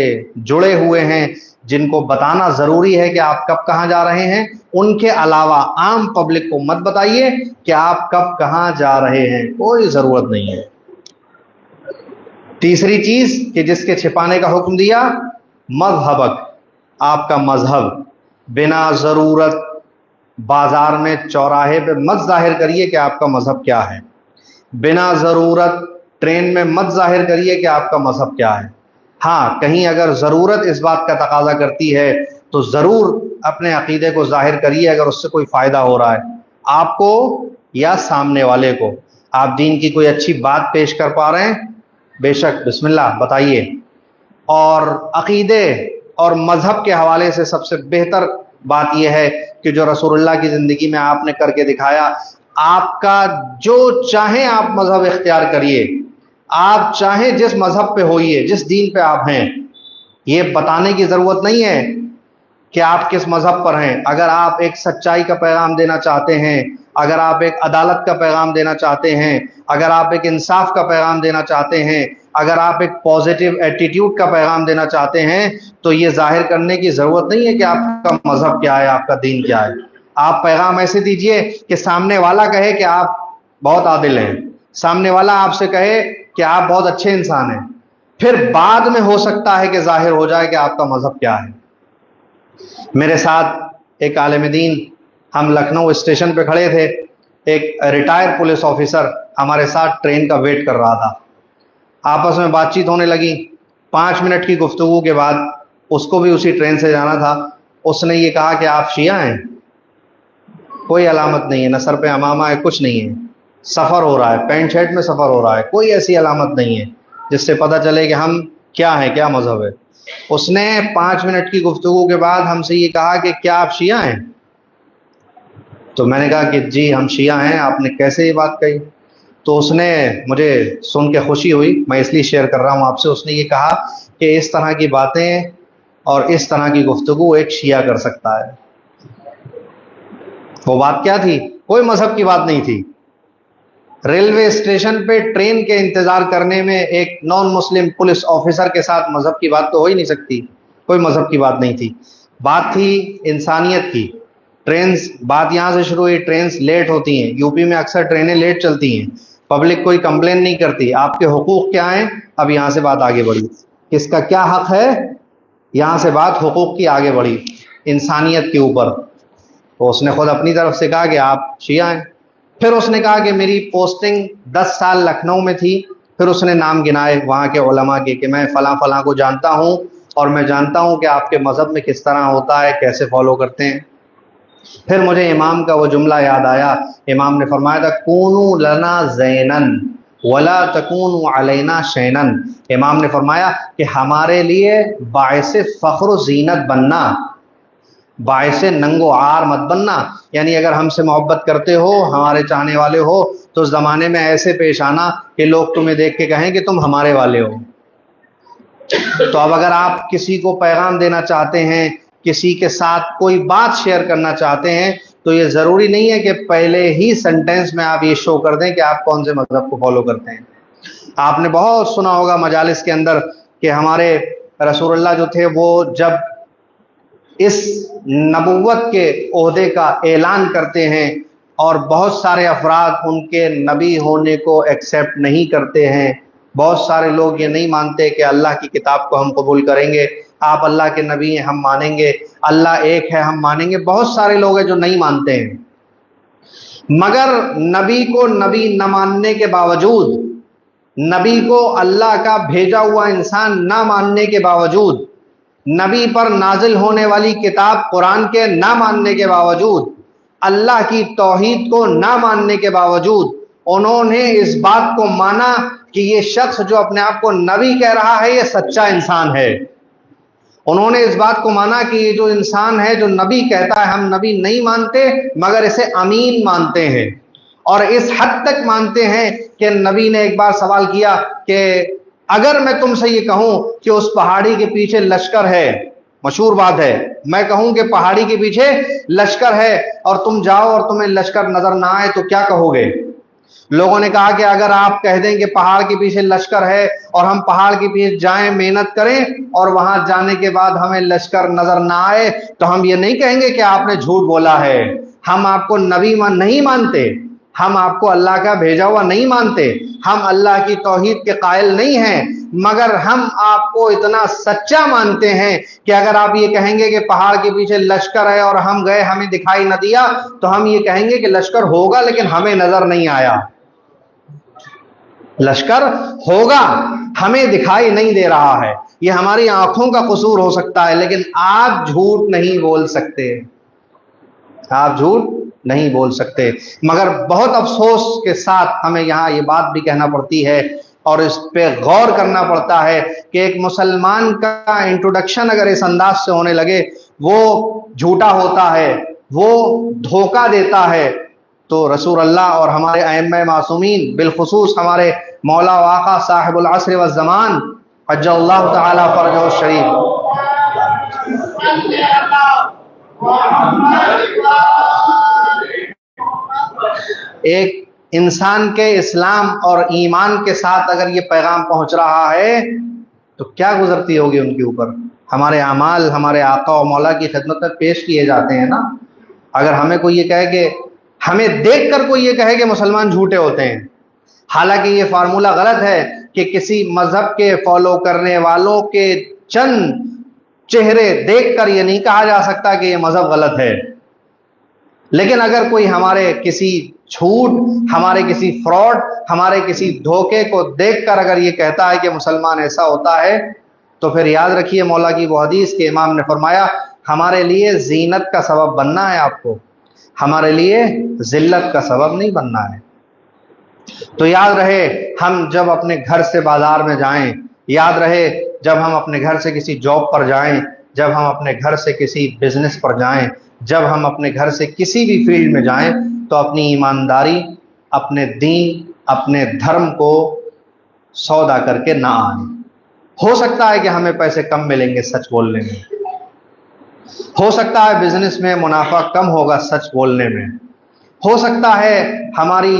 جڑے ہوئے ہیں، جن کو بتانا ضروری ہے کہ آپ کب کہاں جا رہے ہیں، ان کے علاوہ عام پبلک کو مت بتائیے کہ آپ کب کہاں جا رہے ہیں، کوئی ضرورت نہیں ہے۔ تیسری چیز کہ جس کے چھپانے کا حکم دیا، مذہبک، آپ کا مذہب، بنا ضرورت بازار میں چوراہے پہ مت ظاہر کریے کہ آپ کا مذہب کیا ہے، بنا ضرورت ٹرین میں مت ظاہر کریے کہ آپ کا مذہب کیا ہے۔ ہاں کہیں اگر ضرورت اس بات کا تقاضا کرتی ہے تو ضرور اپنے عقیدے کو ظاہر کریے، اگر اس سے کوئی فائدہ ہو رہا ہے آپ کو یا سامنے والے کو۔ آپ دین کی کوئی اچھی بات پیش کر پا رہے ہیں، بے شک بسم اللہ بتائیے۔ اور عقیدے اور مذہب کے حوالے سے سب سے بہتر بات یہ ہے کہ جو رسول اللہ کی زندگی میں آپ نے کر کے دکھایا، آپ کا جو چاہیں آپ مذہب اختیار کریے، آپ چاہیں جس مذہب پہ ہوئیے، جس دین پہ آپ ہیں، یہ بتانے کی ضرورت نہیں ہے کہ آپ کس مذہب پر ہیں۔ اگر آپ ایک سچائی کا پیغام دینا چاہتے ہیں، اگر آپ ایک عدالت کا پیغام دینا چاہتے ہیں، اگر آپ ایک انصاف کا پیغام دینا چاہتے ہیں، اگر آپ ایک پازیٹیو ایٹیٹیوڈ کا پیغام دینا چاہتے ہیں، تو یہ ظاہر کرنے کی ضرورت نہیں ہے کہ آپ کا مذہب کیا ہے، آپ کا دین کیا ہے۔ آپ پیغام ایسے دیجئے کہ سامنے والا کہے کہ آپ بہت عادل ہیں، سامنے والا آپ سے کہے کہ آپ بہت اچھے انسان ہیں، پھر بعد میں ہو سکتا ہے کہ ظاہر ہو جائے کہ آپ کا مذہب کیا ہے۔ میرے ساتھ ایک عالم دین، ہم لکھنؤ اسٹیشن پہ کھڑے تھے، ایک ریٹائر پولیس آفیسر ہمارے ساتھ ٹرین کا ویٹ کر رہا تھا، آپس میں بات چیت ہونے لگی۔ 5 منٹ کی گفتگو کے بعد اس کو بھی اسی ٹرین سے جانا تھا، اس نے یہ کہا کہ آپ شیعہ ہیں؟ کوئی علامت نہیں ہے، نہ سر پہ امامہ ہے، کچھ نہیں ہے، سفر ہو رہا ہے، پینٹ شرٹ میں سفر ہو رہا ہے، کوئی ایسی علامت نہیں ہے جس سے پتہ چلے کہ ہم کیا ہیں، کیا مذہب ہے۔ اس نے 5 منٹ کی گفتگو کے بعد ہم سے یہ کہا کہ کیا آپ شیعہ ہیں؟ تو میں نے کہا کہ جی ہم شیعہ ہیں۔ آپ نے کیسے یہ بات کہی؟ تو اس نے، مجھے سن کے خوشی ہوئی، میں اس لیے شیئر کر رہا ہوں آپ سے، اس نے یہ کہا کہ اس طرح کی باتیں اور اس طرح کی گفتگو ایک شیعہ کر سکتا ہے۔ وہ بات کیا تھی؟ کوئی مذہب کی بات نہیں تھی۔ ریلوے اسٹیشن پہ ٹرین کے انتظار کرنے میں ایک نان مسلم پولیس آفیسر کے ساتھ مذہب کی بات تو ہو ہی نہیں سکتی، کوئی مذہب کی بات نہیں تھی، بات تھی انسانیت کی۔ ٹرینز، بات یہاں سے شروع ہوئی، ٹرینز لیٹ ہوتی ہیں، یو پی میں اکثر ٹرینیں لیٹ چلتی ہیں، پبلک کوئی کمپلین نہیں کرتی، آپ کے حقوق کیا ہیں؟ اب یہاں سے بات آگے بڑھی، کس کا کیا حق ہے، یہاں سے بات حقوق کی آگے بڑھی، انسانیت کے اوپر۔ تو اس نے خود اپنی طرف سے کہا کہ آپ شیعہ ہیں۔ پھر اس نے کہا کہ میری پوسٹنگ 10 سال لکھنؤ میں تھی، پھر اس نے نام گنائے وہاں کے علماء کے کہ میں فلاں فلاں کو جانتا ہوں، اور میں جانتا ہوں کہ آپ کے مذہب میں کس طرح ہوتا ہے، کیسے فالو کرتے ہیں۔ پھر مجھے امام کا وہ جملہ یاد آیا، امام نے فرمایا تھا کونوا لنا زینن ولا تکونوا علینا شینن۔ امام نے فرمایا کہ ہمارے لیے باعث فخر و زینت بننا، باعث ننگ و عار مت بننا، یعنی اگر ہم سے محبت کرتے ہو، ہمارے چاہنے والے ہو، تو اس زمانے میں ایسے پیش آنا کہ لوگ تمہیں دیکھ کے کہیں کہ تم ہمارے والے ہو۔ تو اب اگر آپ کسی کو پیغام دینا چاہتے ہیں، کسی کے ساتھ کوئی بات شیئر کرنا چاہتے ہیں، تو یہ ضروری نہیں ہے کہ پہلے ہی سنٹینس میں آپ یہ شو کر دیں کہ آپ کون سے مذہب کو فالو کرتے ہیں۔ آپ نے بہت سنا ہوگا مجالس کے اندر کہ ہمارے رسول اللہ جو تھے، وہ جب اس نبوت کے عہدے کا اعلان کرتے ہیں اور بہت سارے افراد ان کے نبی ہونے کو ایکسیپٹ نہیں کرتے ہیں، بہت سارے لوگ یہ نہیں مانتے کہ اللہ کی کتاب کو ہم قبول کریں گے، آپ اللہ کے نبی ہیں ہم مانیں گے، اللہ ایک ہے ہم مانیں گے، بہت سارے لوگ ہیں جو نہیں مانتے ہیں۔ مگر نبی کو نبی نہ ماننے کے باوجود، نبی کو اللہ کا بھیجا ہوا انسان نہ ماننے کے باوجود، نبی پر نازل ہونے والی کتاب قرآن کے نہ ماننے کے باوجود، اللہ کی توحید کو نہ ماننے کے باوجود، انہوں نے اس بات کو مانا کہ یہ شخص جو اپنے آپ کو نبی کہہ رہا ہے یہ سچا انسان ہے۔ انہوں نے اس بات کو مانا کہ یہ جو انسان ہے جو نبی کہتا ہے، ہم نبی نہیں مانتے مگر اسے امین مانتے ہیں، اور اس حد تک مانتے ہیں کہ نبی نے ایک بار سوال کیا کہ اگر میں تم سے یہ کہوں کہ اس پہاڑی کے پیچھے لشکر ہے، مشہور بات ہے، میں کہوں کہ پہاڑی کے پیچھے لشکر ہے اور تم جاؤ اور تمہیں لشکر نظر نہ آئے تو کیا کہو گے؟ لوگوں نے کہا کہ اگر آپ کہہ دیں کہ پہاڑ کے پیچھے لشکر ہے اور ہم پہاڑ کے پیچھے جائیں، محنت کریں، اور وہاں جانے کے بعد ہمیں لشکر نظر نہ آئے، تو ہم یہ نہیں کہیں گے کہ آپ نے جھوٹ بولا ہے، ہم آپ کو نبی نہیں مانتے، ہم آپ کو اللہ کا بھیجا ہوا نہیں مانتے، ہم اللہ کی توحید کے قائل نہیں ہیں، مگر ہم آپ کو اتنا سچا مانتے ہیں کہ اگر آپ یہ کہیں گے کہ پہاڑ کے پیچھے لشکر ہے اور ہم گئے ہمیں دکھائی نہ دیا، تو ہم یہ کہیں گے کہ لشکر ہوگا لیکن ہمیں نظر نہیں آیا۔ لشکر ہوگا، ہمیں دکھائی نہیں دے رہا ہے، یہ ہماری آنکھوں کا قصور ہو سکتا ہے، لیکن آپ جھوٹ نہیں بول سکتے، آپ جھوٹ نہیں بول سکتے۔ مگر بہت افسوس کے ساتھ ہمیں یہاں یہ بات بھی کہنا پڑتی ہے اور اس پہ غور کرنا پڑتا ہے کہ ایک مسلمان کا انٹروڈکشن اگر اس انداز سے ہونے لگے، وہ جھوٹا ہوتا ہے، وہ دھوکہ دیتا ہے، تو رسول اللہ اور ہمارے ائمہ معصومین بالخصوص ہمارے مولا و آقا صاحب العصر والزمان حج اللہ تعالی فرجہ الشریف ایک انسان کے اسلام اور ایمان کے ساتھ اگر یہ پیغام پہنچ رہا ہے تو کیا گزرتی ہوگی ان کے اوپر. ہمارے اعمال ہمارے آقا و مولا کی خدمت میں پیش کیے جاتے ہیں نا. اگر ہمیں کوئی یہ کہے کہ ہمیں دیکھ کر کوئی یہ کہے کہ مسلمان جھوٹے ہوتے ہیں، حالانکہ یہ فارمولہ غلط ہے کہ کسی مذہب کے فالو کرنے والوں کے چند چہرے دیکھ کر یہ نہیں کہا جا سکتا کہ یہ مذہب غلط ہے. لیکن اگر کوئی ہمارے کسی جھوٹ، ہمارے کسی فراڈ، ہمارے کسی دھوکے کو دیکھ کر اگر یہ کہتا ہے کہ مسلمان ایسا ہوتا ہے، تو پھر یاد رکھیے مولا کی وہ حدیث کے امام نے فرمایا ہمارے لیے زینت کا سبب بننا ہے آپ کو، ہمارے لیے ذلت کا سبب نہیں بننا ہے. تو یاد رہے ہم جب اپنے گھر سے بازار میں جائیں، یاد رہے جب ہم اپنے گھر سے کسی جاب پر جائیں، جب ہم اپنے گھر سے کسی بزنس پر جائیں، جب ہم اپنے گھر سے کسی بھی فیلڈ میں جائیں، تو اپنی ایمانداری، اپنے دین، اپنے دھرم کو سودا کر کے نہ آئیں. ہو سکتا ہے کہ ہمیں پیسے کم ملیں گے سچ بولنے میں، ہو سکتا ہے بزنس میں منافع کم ہوگا سچ بولنے میں، ہو سکتا ہے ہماری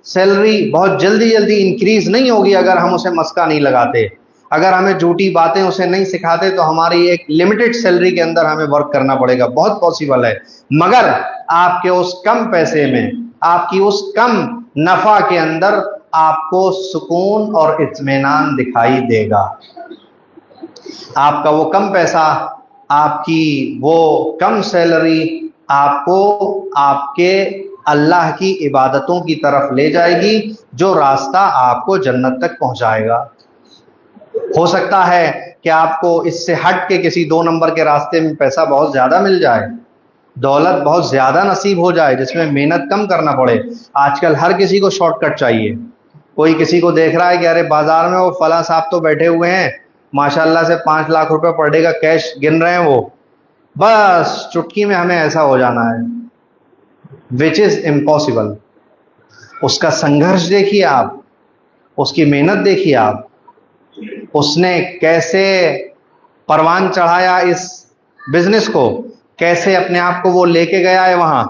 سیلری بہت جلدی انکریز نہیں ہوگی اگر ہم اسے مسکا نہیں لگاتے، اگر ہمیں جھوٹی باتیں اسے نہیں سکھاتے تو ہماری ایک لمیٹڈ سیلری کے اندر ہمیں ورک کرنا پڑے گا، بہت پاسبل ہے. مگر آپ کے اس کم پیسے میں، آپ کی اس کم نفع کے اندر آپ کو سکون اور اطمینان دکھائی دے گا. آپ کا وہ کم پیسہ، آپ کی وہ کم سیلری آپ کو آپ کے اللہ کی عبادتوں کی طرف لے جائے گی، جو راستہ آپ کو جنت تک پہنچائے گا. ہو سکتا ہے کہ آپ کو اس سے ہٹ کے کسی 2 نمبر کے راستے میں پیسہ بہت زیادہ مل جائے، دولت بہت زیادہ نصیب ہو جائے جس میں محنت کم کرنا پڑے. آج کل ہر کسی کو شارٹ کٹ چاہیے. کوئی کسی کو دیکھ رہا ہے کہ ارے بازار میں وہ فلاں صاحب تو بیٹھے ہوئے ہیں ماشاءاللہ سے 5 لاکھ روپے پر ڈے کا کیش گن رہے ہیں، وہ بس چٹکی میں ہمیں ایسا ہو جانا ہے، which is impossible. اس کا سنگھرش دیکھیے آپ، اس کی محنت دیکھیے آپ، اس نے کیسے پروان چڑھایا اس بزنس کو، کیسے اپنے آپ کو وہ لے کے گیا ہے وہاں.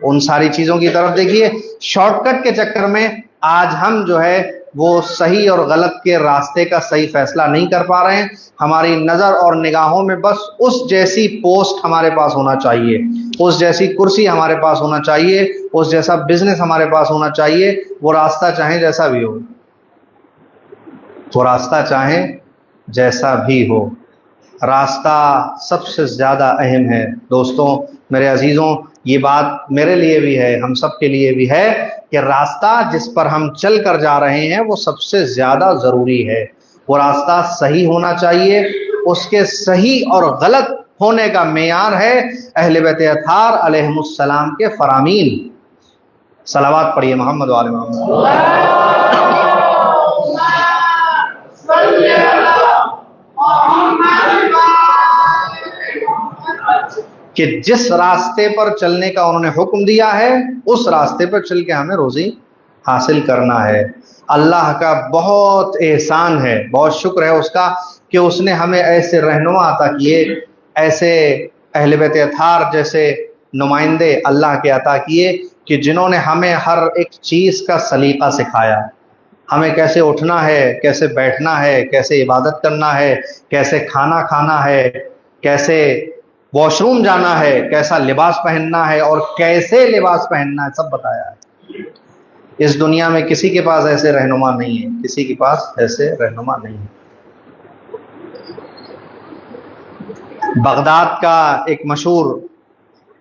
ان ساری چیزوں کی طرف دیکھیے. شارٹ کٹ کے چکر میں آج ہم جو ہے وہ صحیح اور غلط کے راستے کا صحیح فیصلہ نہیں کر پا رہے ہیں. ہماری نظر اور نگاہوں میں بس اس جیسی پوسٹ ہمارے پاس ہونا چاہیے، اس جیسی کرسی ہمارے پاس ہونا چاہیے، اس جیسا بزنس ہمارے پاس ہونا چاہیے. وہ راستہ چاہے جیسا بھی ہو، وہ راستہ چاہے جیسا بھی ہو، راستہ سب سے زیادہ اہم ہے. دوستوں، میرے عزیزوں، یہ بات میرے لیے بھی ہے، ہم سب کے لیے بھی ہے کہ راستہ جس پر ہم چل کر جا رہے ہیں وہ سب سے زیادہ ضروری ہے. وہ راستہ صحیح ہونا چاہیے. اس کے صحیح اور غلط ہونے کا معیار ہے اہل بیت اطہار علیہم السلام کے فرامین. صلوات پڑھیے محمد و آل محمد. کہ جس راستے پر چلنے کا انہوں نے حکم دیا ہے اس راستے پر چل کے ہمیں روزی حاصل کرنا ہے. اللہ کا بہت احسان ہے، بہت شکر ہے اس کا کہ اس نے ہمیں ایسے رہنما عطا کیے، ایسے اہل بیت اطہار جیسے نمائندے اللہ کے عطا کیے کہ جنہوں نے ہمیں ہر ایک چیز کا سلیقہ سکھایا. ہمیں کیسے اٹھنا ہے، کیسے بیٹھنا ہے، کیسے عبادت کرنا ہے، کیسے کھانا کھانا ہے، کیسے واش روم جانا ہے، کیسا لباس پہننا ہے اور کیسے لباس پہننا ہے، سب بتایا ہے. اس دنیا میں کسی کے پاس ایسے رہنما نہیں ہے، کسی کے پاس ایسے رہنما نہیں ہے. بغداد کا ایک مشہور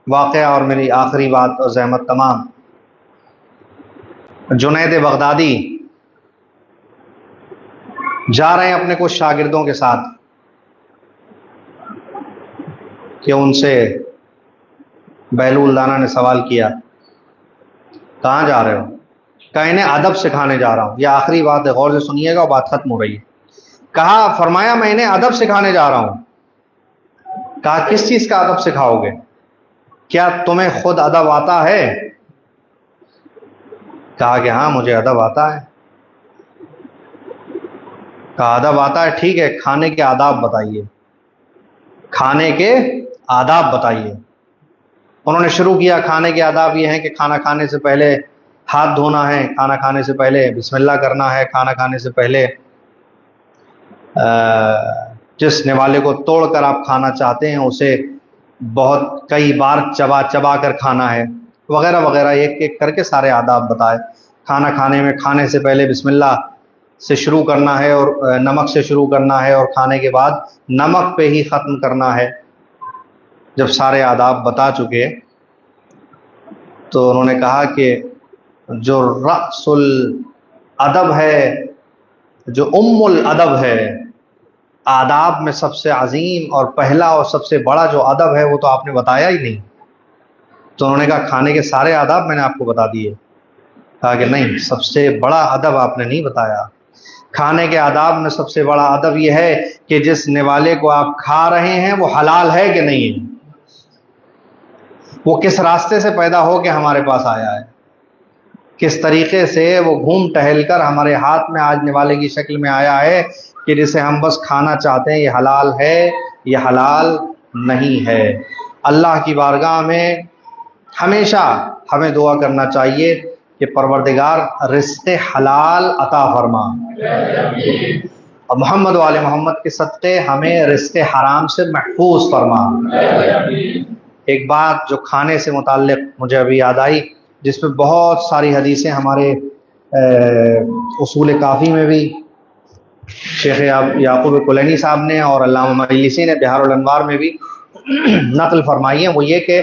واقعہ، اور میری آخری بات اور زحمت تمام. جنید بغدادی جا رہے ہیں اپنے کچھ شاگردوں کے ساتھ کہ ان سے بہلول دانا نے سوال کیا کہاں جا رہے ہو؟ کہا انہیں ادب سکھانے جا رہا ہوں. یہ آخری بات ہے، غور سے سنیے گا، بات ختم ہو رہی ہے. کہا فرمایا میں انہیں ادب سکھانے جا رہا ہوں. کہا کس چیز کا ادب سکھاؤ گے؟ کیا تمہیں خود ادب آتا ہے؟ کہا کہ ہاں مجھے ادب آتا ہے. کہا ادب آتا ہے، ٹھیک ہے، کھانے کے آداب بتائیے، کھانے کے آداب بتائیے. انہوں نے شروع کیا. کھانے کے آداب یہ ہیں کہ کھانا کھانے سے پہلے ہاتھ دھونا ہے، کھانا کھانے سے پہلے بسم اللہ کرنا ہے، کھانا کھانے سے پہلے جس نوالے کو توڑ کر آپ کھانا چاہتے ہیں اسے بہت کئی بار چبا چبا کر کھانا ہے، وغیرہ وغیرہ، ایک ایک کر کے سارے آداب بتائے. کھانا کھانے میں کھانے سے پہلے بسم اللہ سے شروع کرنا ہے اور نمک سے شروع کرنا ہے، اور کھانے کے بعد نمک پہ ہی ختم کرنا ہے. جب سارے آداب بتا چکے تو انہوں نے کہا کہ جو رأس الادب ہے، جو الادب ہے، آداب میں سب سے عظیم اور پہلا اور سب سے بڑا جو ادب ہے وہ تو آپ نے بتایا ہی نہیں. تو انہوں نے کہا کھانے کے سارے آداب میں نے آپ کو بتا دیے. کہا کہ نہیں، سب سے بڑا ادب آپ نے نہیں بتایا. کھانے کے آداب میں سب سے بڑا ادب یہ ہے کہ جس نوالے کو آپ کھا رہے ہیں وہ حلال ہے کہ نہیں ہے، وہ کس راستے سے پیدا ہو کے ہمارے پاس آیا ہے، کس طریقے سے وہ گھوم ٹہل کر ہمارے ہاتھ میں آج نوالے کی شکل میں آیا ہے کہ جسے ہم بس کھانا چاہتے ہیں، یہ حلال ہے، یہ حلال نہیں ہے. اللہ کی بارگاہ میں ہمیشہ ہمیں دعا کرنا چاہیے کہ پروردگار رزق حلال عطا فرما، اور محمد و آل محمد کے صدقے ہمیں رزق حرام سے محفوظ فرما. ایک بات جو کھانے سے متعلق مجھے ابھی یاد آئی، جس میں بہت ساری حدیثیں ہمارے اصول کافی میں بھی شیخ یعقوب کلینی صاحب نے اور علامہ مجلسی نے بہار الانوار میں بھی نقل فرمائی ہیں، وہ یہ کہ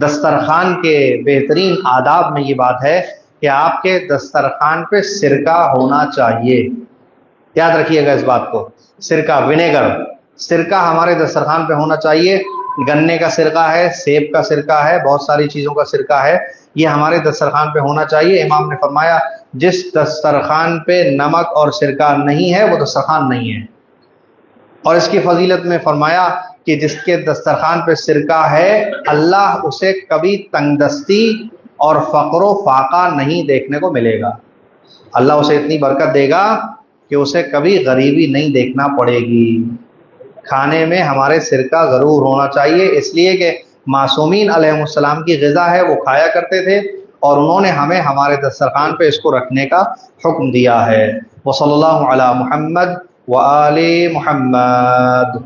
دسترخوان کے بہترین آداب میں یہ بات ہے کہ آپ کے دسترخوان پہ سرکہ ہونا چاہیے. یاد رکھیے گا اس بات کو، سرکہ، ونیگر، سرکہ ہمارے دسترخوان پہ ہونا چاہیے. گنے کا سرکہ ہے، سیب کا سرکہ ہے، بہت ساری چیزوں کا سرکہ ہے، یہ ہمارے دسترخوان پہ ہونا چاہیے. امام نے فرمایا جس دسترخوان پہ نمک اور سرکہ نہیں ہے وہ دسترخوان نہیں ہے. اور اس کی فضیلت میں فرمایا کہ جس کے دسترخوان پہ سرکہ ہے اللہ اسے کبھی تنگ دستی اور فقر و فاقہ نہیں دیکھنے کو ملے گا. اللہ اسے اتنی برکت دے گا کہ اسے کبھی غریبی نہیں دیکھنا پڑے گی. کھانے میں ہمارے سرکہ ضرور ہونا چاہیے، اس لیے کہ معصومین علیہ السلام کی غذا ہے، وہ کھایا کرتے تھے، اور انہوں نے ہمیں ہمارے دسترخوان پہ اس کو رکھنے کا حکم دیا ہے. وصلی اللہ علی محمد وآل محمد.